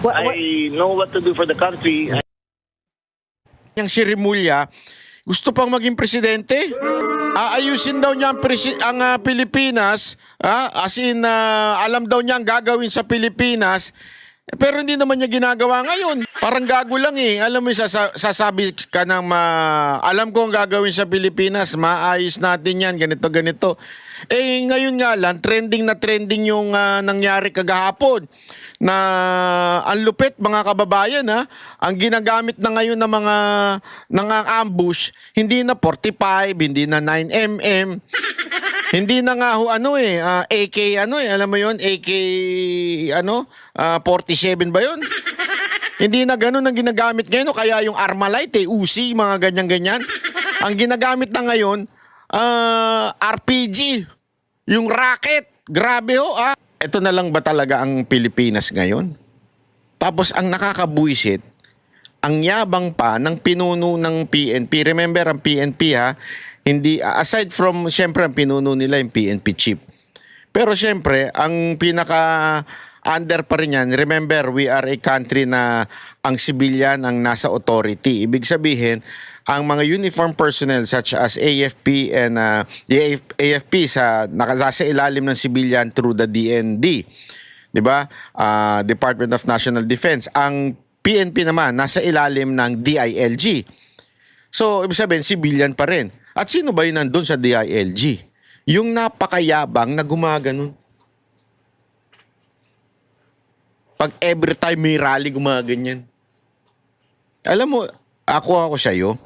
I know what to do for the country. Yang si Remulla, gusto pang maging presidente? Aayusin daw niya ang Pilipinas, as in alam daw niya ang gagawin sa Pilipinas, pero hindi naman niya ginagawa ngayon. Parang gago lang eh. Alam mo, sasabi ka ng alam ko ang gagawin sa Pilipinas, maayos natin yan, ganito, ganito. Eh ngayon nga lang, trending na trending yung nangyari kagahapon. Na ang lupit mga kababayan ang ginagamit na ngayon ng mga ambush, hindi na 45, hindi na 9mm. Hindi na nga AK alam mo yon, AK 47 ba yon? Hindi na ganoon ang ginagamit ngayon, kaya yung Armalite, Uzi, mga ganyan-ganyan. Ang ginagamit na ngayon, RPG, yung rocket. Grabe Ito na lang ba talaga ang Pilipinas ngayon? Tapos ang nakakabuisit, ang yabang pa ng pinuno ng PNP. Remember, ang PNP hindi, aside from, syempre, ang pinuno nila yung PNP chief. Pero syempre, ang pinaka-under pa rin yan, remember, we are a country na ang civilian ang nasa authority. Ibig sabihin, ang mga uniform personnel such as AFP and the AFP nasa ilalim ng civilian through the DND. 'Di ba? Department of National Defense. Ang PNP naman nasa ilalim ng DILG. So, ibig sabihin, civilian pa rin. At sino ba yun nandun sa DILG? Yung napakayabang na gumaganon. Pag every time may rally, gumaganyan. Alam mo, ako sa'yo,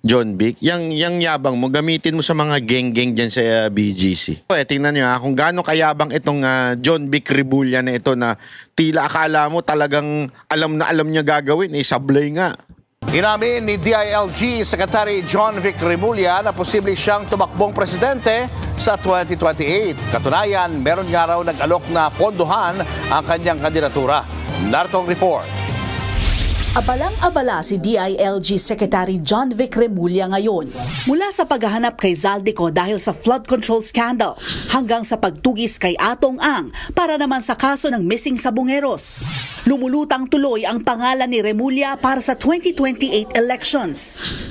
John Vic, yang yabang mo, gamitin mo sa mga geng-geng dyan sa BGC. Tingnan nyo kung gaano kayabang itong John Vic Remulla na ito na tila akala mo talagang alam na alam niya gagawin. Sablay nga. Inamin ni DILG Secretary John Vic Remulla na posible siyang tumakbong presidente sa 2028. Katunayan, meron nga raw nag-alok na pondohan ang kanyang kandidatura. Narito ang report. Abalang-abala si DILG Secretary John Vic Remulla ngayon. Mula sa paghahanap kay Zaldico dahil sa flood control scandal hanggang sa pagtugis kay Atong Ang para naman sa kaso ng missing sabongeros. Lumulutang tuloy ang pangalan ni Remulla para sa 2028 elections.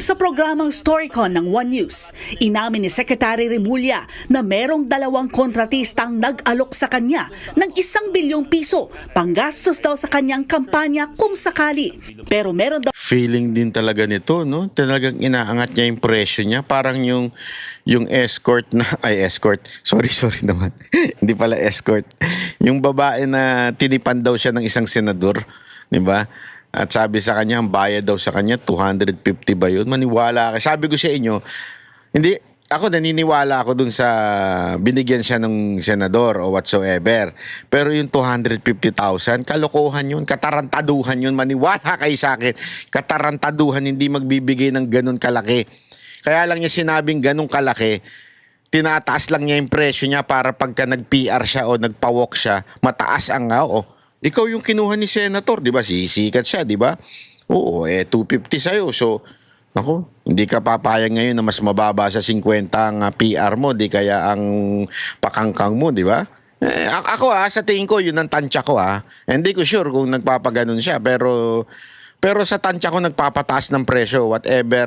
Sa programang Storycon ng One News, inamin ni Secretary Remulla na merong 2 kontratistang nag-alok sa kanya ng 1 bilyong piso panggastos daw sa kanyang kampanya kung sakali. Pero meron daw Feeling din talaga nito, no? Talagang inaangat niya yung presyo niya. Parang yung escort na, escort. Sorry naman. Hindi pala escort. Yung babae na tinipan daw siya ng isang senador, di ba? At sabi sa kanya, ang bayad daw sa kanya, 250 ba yun? Maniwala ka. Sabi ko sa inyo, hindi, ako naniniwala ako dun sa binigyan siya ng senador o whatsoever. Pero yung 250,000, kalokohan yun, katarantaduhan yun. Maniwala kayo sa akin, katarantaduhan, hindi magbibigay ng ganun kalaki. Kaya lang niya sinabing ganun kalaki, tinataas lang niya yung presyo niya para pagka nag-PR siya o nagpawalk siya, mataas ang ikaw yung kinuha ni senator, di ba? Sisikat siya, di ba? Oo, 250 sa'yo. So, naku, hindi ka papayag ngayon na mas mababa sa 50 ang PR mo, di kaya ang pakangkang mo, di ba? Ako sa tingin ko, yun ang tansya ko Hindi ko sure kung nagpapaganon siya, pero sa tansya ko nagpapataas ng presyo, whatever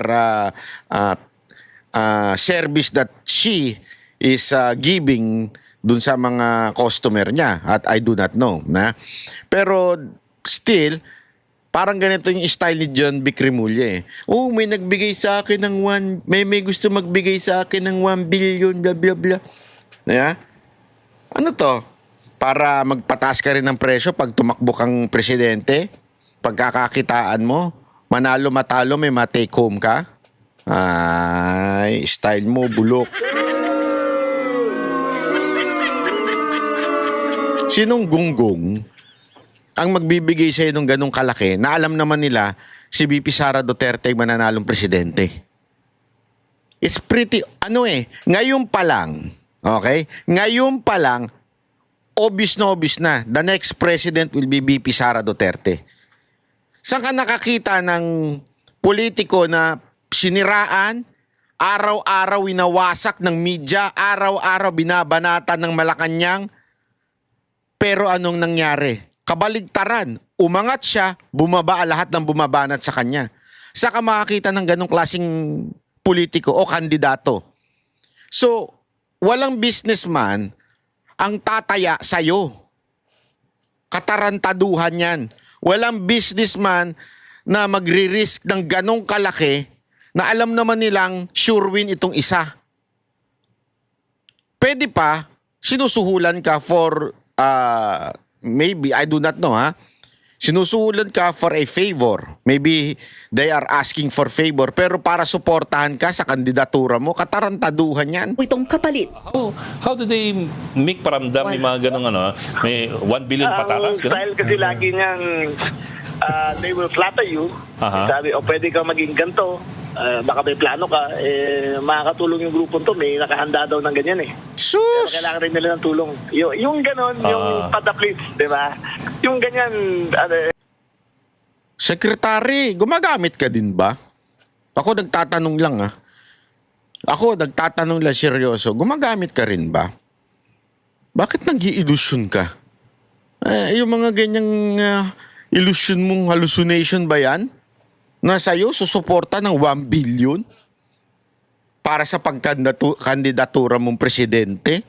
service that she is giving dun sa mga customer niya, at I do not know. Pero still, parang ganito yung style ni John Vic Remulla may nagbigay sa akin ng may gusto magbigay sa akin ng 1 billion, blah, blah, blah. Ano to? Para magpataas ka rin ng presyo pag tumakbo kang presidente? Pagkakakitaan mo? Manalo matalo, may ma-take home ka? Style mo, bulok. Sinong gunggong ang magbibigay sa'yo ng ganong kalaki na alam naman nila si VP Sara Duterte ay mananalong presidente? It's pretty, ngayon pa lang, okay? Ngayon pa lang, obvious na, the next president will be VP Sara Duterte. Saan ka nakakita ng politiko na siniraan, araw-araw winawasak ng media, araw-araw binabanatan ng Malacanang, pero anong nangyari? Kabaligtaran, umangat siya, bumaba lahat ng bumabanat sa kanya. Saka makakita ng ganong klaseng politiko o kandidato. So, walang businessman ang tataya sa'yo. Katarantaduhan yan. Walang businessman na magre-risk ng ganong kalaki na alam naman nilang sure win itong isa. Pwede pa, sinusuhulan ka for, maybe, I do not know ha, sinusuhulan ka for a favor. Maybe they are asking for favor, pero para suportahan ka sa kandidatura mo, katarantaduhan yan. Itong kapalit. How do they make paramdam yung mga ganong may 1 billion patatas? Ganun? Dahil kasi lagi niyang they will flatter you. Sabi, pwede ka maging ganito. Baka may plano ka. Makakatulong yung grupo to. May nakahanda daw ng ganyan eh. Pero Sus! kailangan rin nila ng tulong. Yung ganon, yung padaplis, di ba? Yung ganyan, Sekretary, gumagamit ka din ba? Ako nagtatanong lang Ako nagtatanong lang seryoso, gumagamit ka rin ba? Bakit nag-i-illusion ka? Yung mga ganyang illusion mong hallucination ba yan? Na sa'yo susuporta ng 1 billion? Para sa pagkandidatura mong presidente?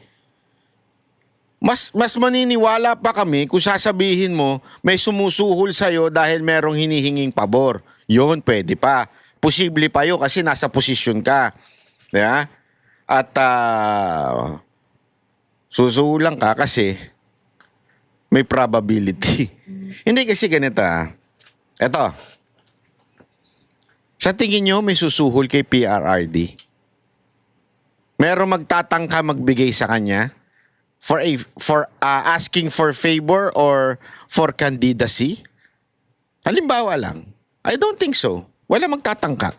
Mas maniniwala pa kami kung sasabihin mo may sumusuhol sa'yo dahil merong hinihinging pabor. Yun, pwede pa. Posible pa yun kasi nasa posisyon ka. Diba? At susuhulan ka kasi may probability. Hindi kasi ganito Eto. Sa tingin nyo may susuhol kay PRRD? Merong magtatangka magbigay sa kanya for asking for favor or for candidacy? Halimbawa lang, I don't think so. Wala magtatangka.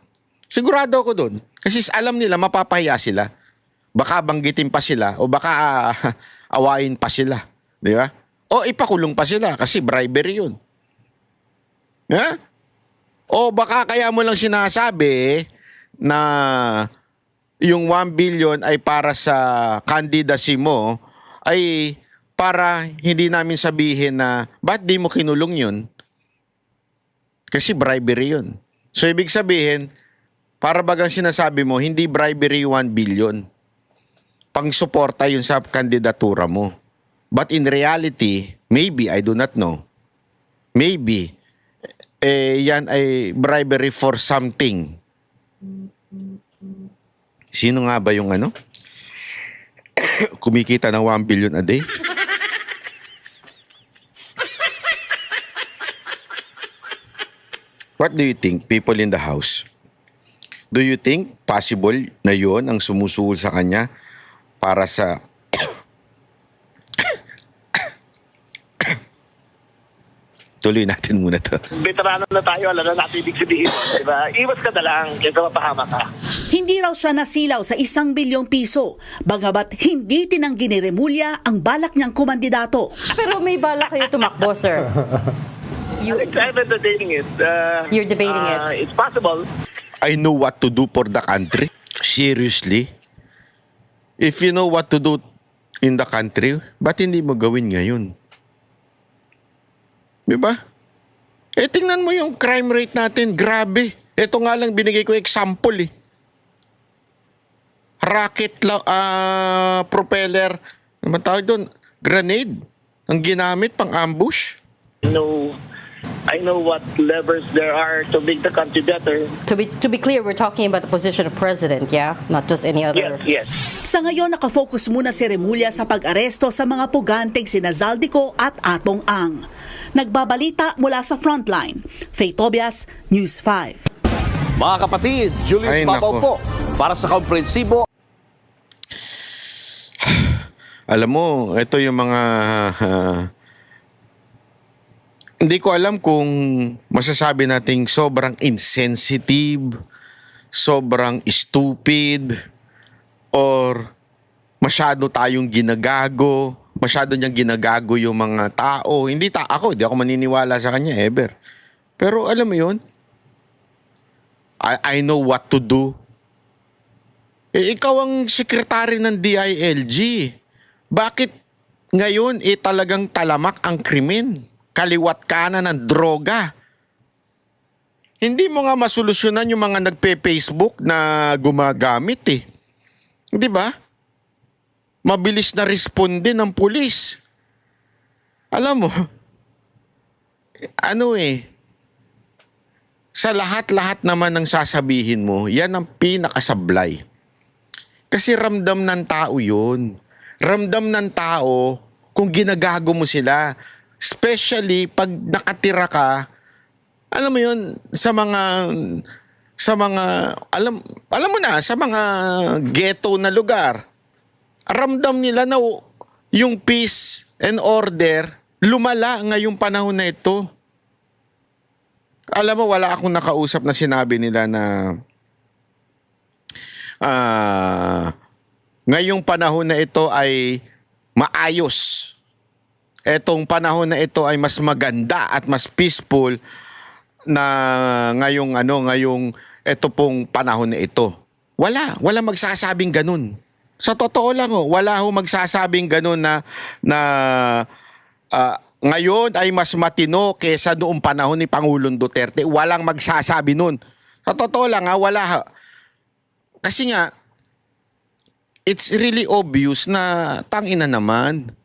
Sigurado ako doon. Kasi alam nila mapapahiya sila. Baka banggitin pa sila o baka awayin pa sila. Di ba? O ipakulong pa sila kasi bribery yun. Ha? O baka kaya mo lang sinasabi na yung 1 billion ay para sa candidacy mo ay para hindi namin sabihin na ba't di mo kinulong yun? Kasi bribery yun. So ibig sabihin, para bagang sinasabi mo, hindi bribery 1 billion. Pang-suporta yun sa kandidatura mo. But in reality, maybe, I do not know, maybe, yan ay bribery for something. Sino nga ba yung kumikita ng 1 billion a day? What do you think, people in the house? Do you think possible na yon ang sumusuhol sa kanya para sa tuloy natin muna to. veterano na tayo, alam na natin ibig sabihin. Diba? Iwas ka na lang, kaysa mapahama ka. Hindi raw siya nasilaw sa 1 bilyong piso, bagamat hindi tinanggi ni Remulla ang balak niyang kumandidato. Pero may balak kayo tumakbo, sir. I'm entertaining it. You're debating it. It's possible. I know what to do for the country. Seriously? If you know what to do in the country, ba't hindi mo gawin ngayon? Diba? Tingnan mo yung crime rate natin, grabe. Ito nga lang binigay ko example Rocket, propeller, ano man tawag doon? Grenade. Ang ginamit pang ambush. I know what levers there are to make the country better. To be clear, we're talking about the position of president, yeah? Not just any other. Yes. Sa ngayon, nakafocus muna si Remulla sa pag-aresto sa mga puganteng sina Zaldico at Atong Ang. Nagbabalita mula sa Frontline. Faye Tobias, News 5. Mga kapatid, Julius Ay, Babaw nako. po para sa komprensibo. Alam mo, ito yung mga... hindi ko alam kung masasabi nating sobrang insensitive, sobrang stupid, or masyado tayong ginagago, masyado niyang ginagago yung mga tao. Hindi ako maniniwala sa kanya ever. Pero alam mo yun, I know what to do. Ikaw ang sekretary ng DILG. Bakit ngayon talagang talamak ang krimen? kaliwat kanan ng droga. Hindi mo nga masolusyonan yung mga nagpe-Facebook na gumagamit eh. Di ba? Mabilis na responde ng pulis. Alam mo, sa lahat-lahat naman ng sasabihin mo, yan ang pinakasablay. Kasi ramdam ng tao yun. Ramdam ng tao kung ginagago mo sila. Especially pag nakatira ka, alam mo yun, sa mga ghetto na lugar. Ramdam nila na yung peace and order lumala ngayong panahon na ito. Alam mo, wala akong nakausap na sinabi nila na ngayong panahon na ito ay maayos. Etong panahon na ito ay mas maganda at mas peaceful na ngayong ito pong panahon na ito. Wala magsasabing ganun. Sa totoo lang wala ho magsasabing ganun na ngayon ay mas matino kaysa noong panahon ni Pangulong Duterte. Walang magsasabi nun. Sa totoo lang wala. Kasi nga, it's really obvious na tangina naman.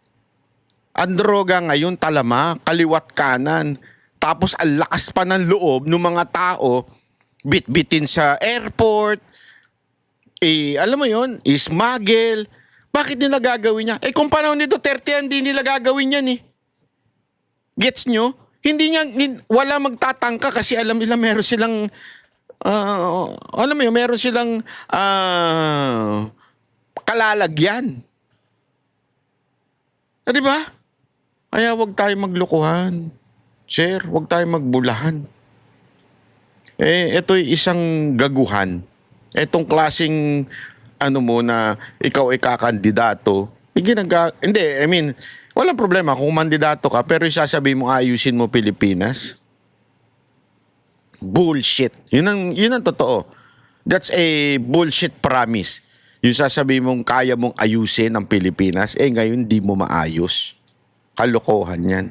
Ang droga ngayon talama, kaliwat kanan. Tapos ang lakas pa ng loob ng mga tao, bit-bitin sa airport, alam mo yun, smuggle. Bakit nila gagawin niya? Kung panahon ni Duterte, hindi nila gagawin yan eh. Gets nyo? Wala magtatangka kasi alam nila meron silang, meron silang kalalagyan. Di ba? Kaya wag tayo maglukuhan. Sir, wag tayo magbulahan. Ito'y isang gaguhan. Etong klaseng na ikaw ay kakandidato. Walang problema kung mandidato ka pero isasabihin mo ayusin mo Pilipinas. Bullshit. Yun ang totoo. That's a bullshit promise. Yung sasabihin mong kaya mong ayusin ang Pilipinas, ngayon di mo maayos. Kalokohan yan.